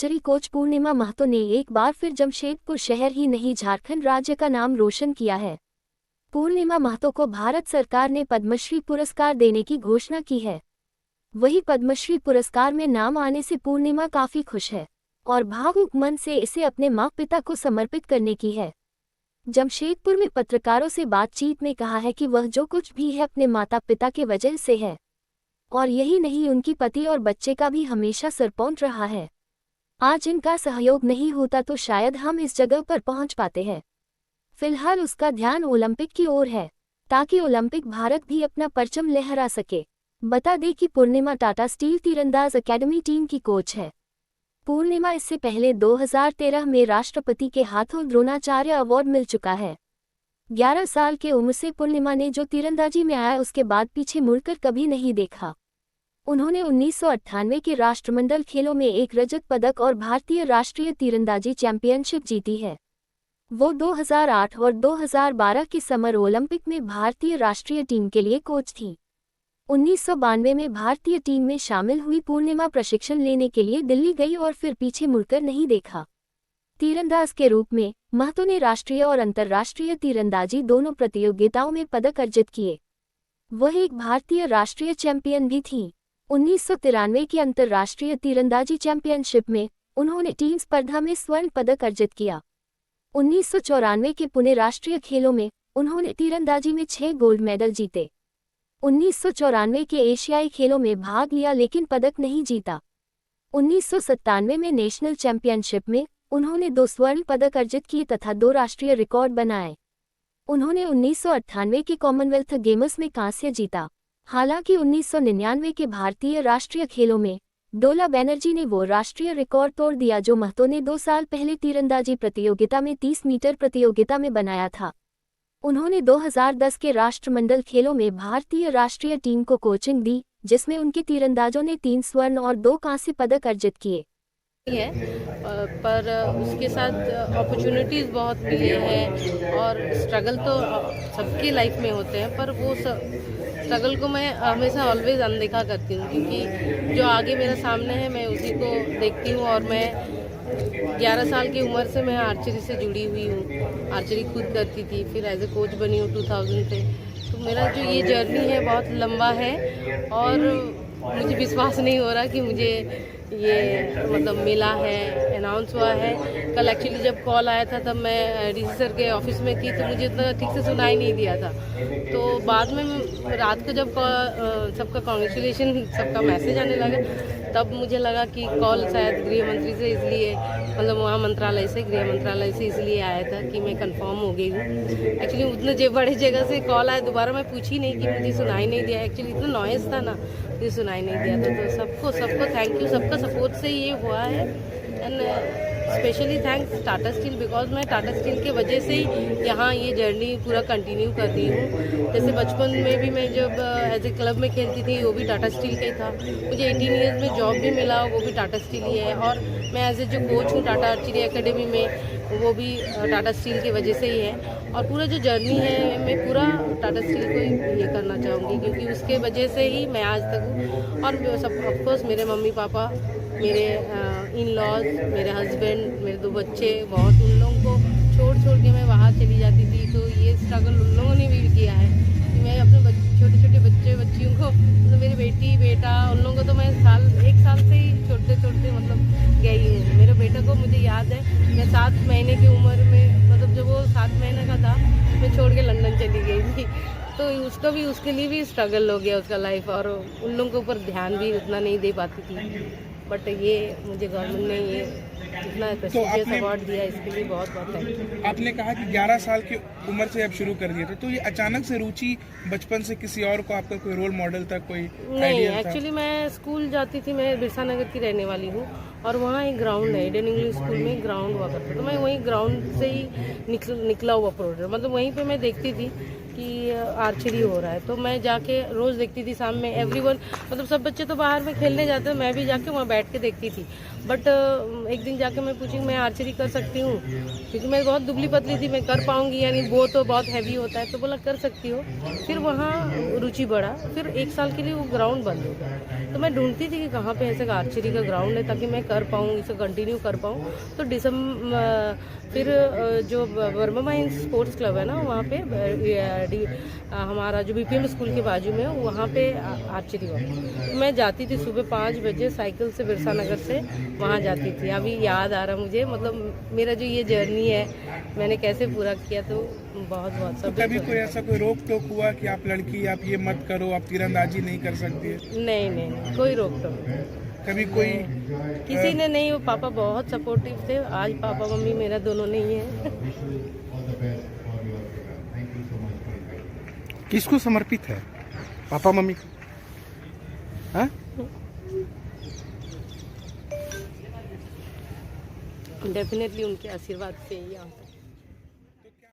Archery coach पूर्णिमा महतो ने एक बार फिर जमशेदपुर शहर ही नहीं झारखंड राज्य का नाम रोशन किया है। पूर्णिमा महतो को भारत सरकार ने पद्मश्री पुरस्कार देने की घोषणा की है। वही पद्मश्री पुरस्कार में नाम आने से पूर्णिमा काफी खुश है और भावुक मन से इसे अपने माँ पिता को समर्पित करने की है। जमशेदपुर में पत्रकारों से बातचीत में कहा है कि वह जो कुछ भी है अपने माता पिता के वजह से है और यही नहीं, उनकी पति और बच्चे का भी हमेशा सपोर्ट रहा है। आज इनका सहयोग नहीं होता तो शायद हम इस जगह पर पहुंच पाते हैं। फिलहाल उसका ध्यान ओलंपिक की ओर है ताकि ओलंपिक भारत भी अपना परचम लहरा सके। बता दें कि पूर्णिमा टाटा स्टील तीरंदाज अकेडमी टीम की कोच है। पूर्णिमा इससे पहले 2013 में राष्ट्रपति के हाथों द्रोणाचार्य अवार्ड मिल चुका है। 11 साल के उम्र से पूर्णिमा ने जो तीरंदाजी में आया उसके बाद पीछे मुड़कर कभी नहीं देखा। उन्होंने 1998 के राष्ट्रमंडल खेलों में एक रजत पदक और भारतीय राष्ट्रीय तीरंदाजी चैंपियनशिप जीती है। वो 2008 और 2012 के समर ओलंपिक में भारतीय राष्ट्रीय टीम के लिए कोच थी। 1992 में भारतीय टीम में शामिल हुई पूर्णिमा प्रशिक्षण लेने के लिए दिल्ली गई और फिर पीछे मुड़कर नहीं देखा। तीरंदाज के रूप में महतो ने राष्ट्रीय और अंतर्राष्ट्रीय तीरंदाजी दोनों प्रतियोगिताओं में पदक अर्जित किए। वह एक भारतीय राष्ट्रीय चैंपियन भी थीं। 1993 की अंतर्राष्ट्रीय तीरंदाजी चैंपियनशिप में उन्होंने टीम स्पर्धा में स्वर्ण पदक अर्जित किया। 1994 के पुणे राष्ट्रीय खेलों में उन्होंने तीरंदाजी में 6 गोल्ड मेडल जीते। 1994 के एशियाई खेलों में भाग लिया लेकिन पदक नहीं जीता। 1997 में नेशनल चैंपियनशिप में उन्होंने 2 स्वर्ण पदक अर्जित किए तथा 2 राष्ट्रीय रिकॉर्ड बनाए। उन्होंने 1998 के कॉमनवेल्थ गेम्स में कांस्य जीता। हालांकि 1999 के भारतीय राष्ट्रीय खेलों में डोला बनर्जी ने वो राष्ट्रीय रिकॉर्ड तोड़ दिया जो महतो ने 2 साल पहले तीरंदाजी प्रतियोगिता में 30 मीटर प्रतियोगिता में बनाया था। उन्होंने 2010 के राष्ट्रमंडल खेलों में भारतीय राष्ट्रीय टीम को कोचिंग दी, जिसमें उनके तीरंदाजों ने 3 स्वर्ण और 2 कांस्य पदक अर्जित किए है। पर उसके साथ अपॉर्चुनिटीज़ बहुत मिली है और स्ट्रगल तो सबके लाइफ में होते हैं, पर वो स्ट्रगल को मैं हमेशा ऑलवेज अनदेखा करती हूँ क्योंकि जो आगे मेरे सामने है मैं उसी को देखती हूँ। और मैं 11 साल की उम्र से मैं आर्चरी से जुड़ी हुई हूँ। आर्चरी खुद करती थी, फिर एज ए कोच बनी हूँ 2000 से। तो मेरा जो ये जर्नी है बहुत लंबा है और मुझे विश्वास नहीं हो रहा कि मुझे ये मतलब मिला है, अनाउंस हुआ है। कल एक्चुअली जब कॉल आया था तब मैं डीसी सर के ऑफिस में थी तो मुझे इतना ठीक से सुनाई नहीं दिया था। तो बाद में रात को जब सबका कॉन्ग्रेचुलेशन सबका मैसेज आने लगा तब मुझे लगा कि कॉल शायद गृह मंत्री से इसलिए मतलब वहाँ मंत्रालय से गृह मंत्रालय से इसलिए आया था कि मैं कंफर्म हो गई हूँ। एक्चुअली उतने बड़े जगह से कॉल आया, दोबारा मैं पूछी नहीं कि मुझे सुनाई नहीं दिया। एक्चुअली इतना नॉइज़ था ना, मुझे सुनाई नहीं दिया था। तो सबको थैंक यू, सबका सपोर्ट से ये हुआ है। And specially thanks Tata steel, because मैं टाटा स्टील के वजह से ही यहाँ ये जर्नी पूरा कंटिन्यू कर रही हूँ। जैसे बचपन में भी मैं जब एज ए क्लब में खेलती थी वो भी टाटा स्टील का ही था। मुझे 18 ईयर्स में जॉब भी मिला वो भी टाटा स्टील ही है। और मैं एज ए जो कोच हूँ टाटा आर्चरी एकेडमी में वो भी टाटा स्टील की वजह से ही है। और पूरा जो जर्नी है मैं पूरा टाटा स्टील को ही ये करना चाहूँगी क्योंकि उसके वजह से ही मैं आज तक हूँ। और सब ऑफकोर्स मेरे मम्मी पापा, मेरे इन लॉज, मेरे हस्बैंड, मेरे 2 बच्चे, बहुत उन लोगों को छोड़ के मैं बाहर चली जाती थी। तो ये स्ट्रगल उन लोगों ने भी किया है कि मैं अपने छोटे बच्चियों को मतलब मेरी बेटी बेटा उन लोगों को तो मैं 1 साल से ही छोड़ते मतलब गई हूँ। मेरे बेटा को मुझे याद है मैं 7 महीने की उम्र में मतलब जब वो 7 महीने का था मैं छोड़ के लंदन चली गई थी। तो उसके लिए भी स्ट्रगल हो गया उसका लाइफ और उन लोगों के ऊपर ध्यान भी उतना नहीं दे पाती थी। बट ये मुझे गवर्नमेंट ने ये इतना प्रेस्टिजियस अवार्ड दिया, इसके लिए बहुत थैंक यू। आपने कहा कि 11 साल की उम्र से अब शुरू कर दिया था, तो ये अचानक से रुचि बचपन से किसी और को आपका कोई रोल मॉडल था, कोई नहीं? एक्चुअली मैं स्कूल जाती थी, मैं बिरसा नगर की रहने वाली हूँ और वहाँ एक ग्राउंड है, इंडियन इंग्लिश स्कूल में ग्राउंड हुआ करता, तो मैं वहीं ग्राउंड से ही निकला हुआ प्रोडक्ट मतलब वहीं पे मैं देखती थी कि आर्चरी हो रहा है, तो मैं जाके रोज़ देखती थी शाम में। एवरीवन मतलब सब बच्चे तो बाहर में खेलने जाते हैं, मैं भी जाके वहाँ बैठ के देखती थी। बट एक दिन जाके मैं पूछी मैं आर्चरी कर सकती हूँ, क्योंकि मैं बहुत दुबली पतली थी, मैं कर पाऊँगी यानी वो तो बहुत हैवी होता है। तो बोला कर सकती हो। फिर वहाँ रुचि बढ़ा। फिर 1 साल के लिए वो ग्राउंड बंद हो गया, तो मैं ढूंढती थी कि कहाँ पे ऐसे आर्चरी का ग्राउंड है ताकि मैं कर पाऊँ, इसे कंटिन्यू कर पाऊँ। तो फिर जो वर्मा माइंस स्पोर्ट्स क्लब है ना, वहाँ पे हमारा जो बीपीएम स्कूल के बाजू में है, वहाँ पे आर्चरी हुआ। तो मैं जाती थी सुबह 5 बजे साइकिल से बिरसा नगर से वहाँ जाती थी। अभी याद आ रहा मुझे, मतलब मेरा जो ये जर्नी है मैंने कैसे पूरा किया, तो बहुत बहुत तो सब। कभी कोई ऐसा कोई रोक टोक हुआ कि आप लड़की, आप ये मत करो, आप तीरंदाजी नहीं कर सकती है? नहीं, कोई रोक टोक नहीं। कभी कोई किसी ने नहीं। वो पापा बहुत सपोर्टिव थे। आज पापा मम्मी मेरा दोनों नहीं है। किसको समर्पित है पापा मम्मी को? हाँ? डेफिनेटली उनके आशीर्वाद से ही आता है।